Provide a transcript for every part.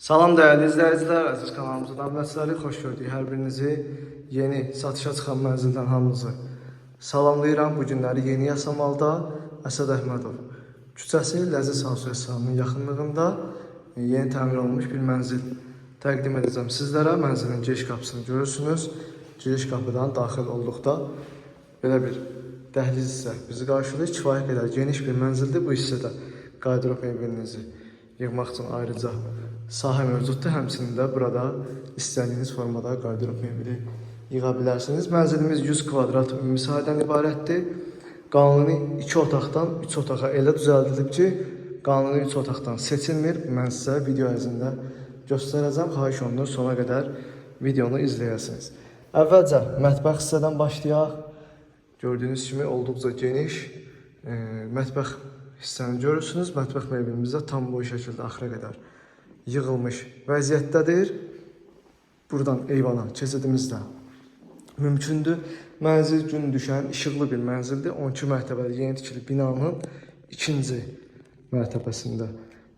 Salam değerli izləyicilər, əziz kanalımıza davetçiləri xoş gördük. Hər birinizi yeni satışa çıxan mənzildən hamınızı salamlayıram. Bu günləri Yeni Yasamalda Əsəd Əhmədov küçəsi Ləziz House restoranının yaxınlığında yeni təmir olunmuş bir mənzil təqdim edəcəm sizlərə. Mənzilin giriş qapısını görürsünüz. Giriş qapıdan daxil olduqda belə bir dəhliz isə bizi qarşılayır. Kifayət qədər geniş bir mənzildir. Bu hissədə qardırop mebelinizi yığmaq üçün ayrıca sahə mövcuddur. Həmçinin də burada istədiyiniz formada qardırop mebeli yığa bilərsiniz. Mənzilimiz 100 kvadrat ümumi sahədən ibarətdir. Qanuni 2 otaqdan 3 otağa elə düzəldilib ki, qanuni 3 otaqdan seçilmir. Mən sizə video ərzində göstərəcəm. Xahiş olunur sona qədər videonu izləyəsiniz. Əvvəlcə mətbəx hissədən başlayaq. Gördüyünüz kimi olduqca geniş mətbəx hissəni görürsünüz. Mətbəx mebelimizdə tam boy şəkildə axıra qədər yığılmış vəziyyətdədir. Buradan eyvana keçidimiz də mümkündür. Mənzil gün düşən işıqlı bir mənzildir. 12 mərtəbəli yeni tikili binanın ikinci mərtəbəsində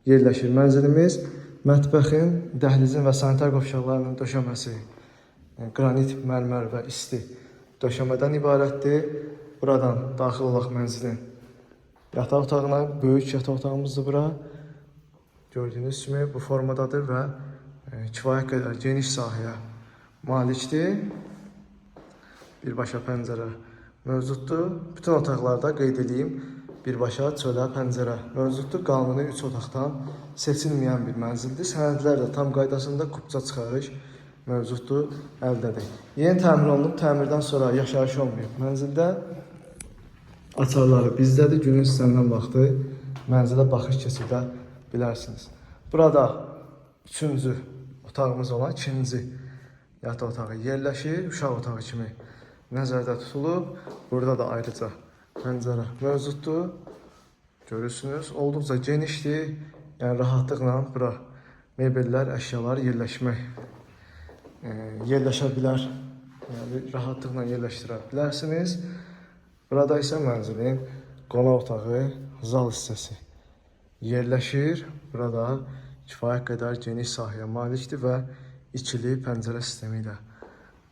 yerləşir mənzilimiz. Mətbəxin, dəhlizin və sanitar qovşaqlarının döşəməsi qranit, mərmər və isti döşəmədən ibarətdir. Buradan daxil olaq mənzilin yataq otağına, böyük yataq otağımızdır bura. Gördüyünüz kimi bu formadadır və kifayət qədər geniş sahəyə malikdir. Birbaşa pəncərə mövcuddur. Bütün otaqlarda qeyd edeyim, birbaşa çölə pəncərə mövcuddur. Qanuni 3 otaqdan seçilməyən bir mənzildir. Sənədlər də tam qaydasında kupça çıxarış mövcuddur, əldədir. Yeni təmir olunub, təmirdən sonra yaşayış olmayıb. Mənzildə açarları bizdədir. Günün istənilən vaxtı mənzilə baxış keçirdə bilərsiniz. Burada 3-cü otağımız olan 2-ci yataq otağı yerləşir. Uşaq otağı kimi nəzərdə tutulub. Burada da ayrıca pəncərə mövcuddur. Görürsünüz, olduqca genişdir. Yəni rahatlıqla bura mebellər, əşyalar yerləşə bilər. Yəni rahatlıqla yerləşdirə bilərsiniz. Burada isə mənzilin qonaq otağı, zal hissəsi yerləşir. Burada kifayət qədər geniş sahəyə malikdir və ikili pəncərə sistemi ilə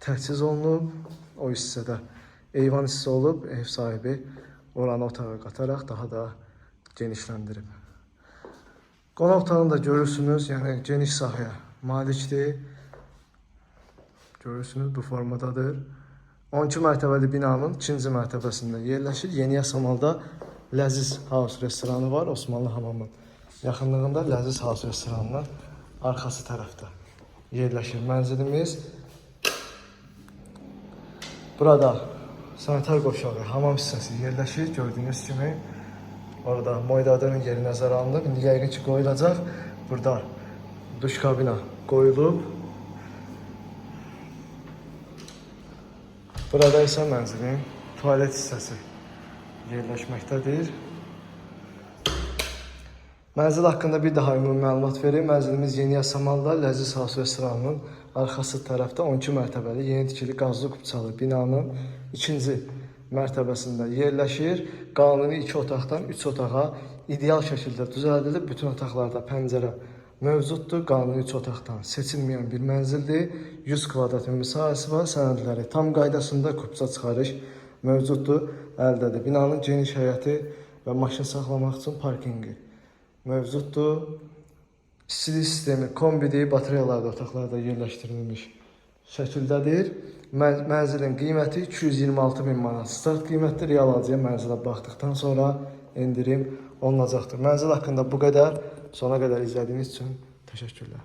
təchiz olunub. O hissədə eyvan hissə olub, ev sahibi oranı otağa qataraq daha da genişləndirib. Qonaq otağını da görürsünüz, yəni geniş sahəyə malikdir. Görürsünüz, bu formadadır. 12 mərtəbəli binanın 2-ci mərtəbəsində yerləşir. Yeni Yasamalda Ləziz House restoranı var. Osmanlı hamamının yaxınlığında Ləziz House restoranının arxası tərəfdə yerləşir mənzilimiz. Burada sanitar qovşağı, hamam hissəsi yerləşir. Gördüyünüz kimi orada moydadının yeri nəzərə alınıb. İndi yəqin ki qoyulacaq. Burada duş kabina qoyulub. Burada isə mənzilin tualet hissəsi yerləşməkdədir. Mənzil haqqında bir daha ümumi məlumat verim. Mənzilimiz Yeni Yasamalda Ləziz House restoranının arxası tərəfdə 12 mərtəbəli yeni tikili qazlı kupçalı binanın 2-ci mərtəbəsində yerləşir. Qanuni 2 otaqdan 3 otağa ideal şəkildə düzəldilib. Bütün otaqlarda pəncərə mövcuddur. Qanuni 3 otaqdan seçilməyən bir mənzildir. 100 kvadrat ümumi sahəsi var. Sənədləri tam qaydasında kupça çıxarış mövcuddur, əldədir. Binanın geniş həyəti və maşın saxlamaq üçün parkinqi mövcuddur. İstilik sistemi kombidir, batareyalar da otaqlarda yerləşdirilmiş şəkildədir. Mənzilin qiyməti 226.000 manat. Start qiymətli real alıcıya mənzilə baxdıqdan sonra endirim olunacaqdır. Mənzil haqqında bu qədər. Sona qədər izlədiyiniz üçün təşəkkürlər.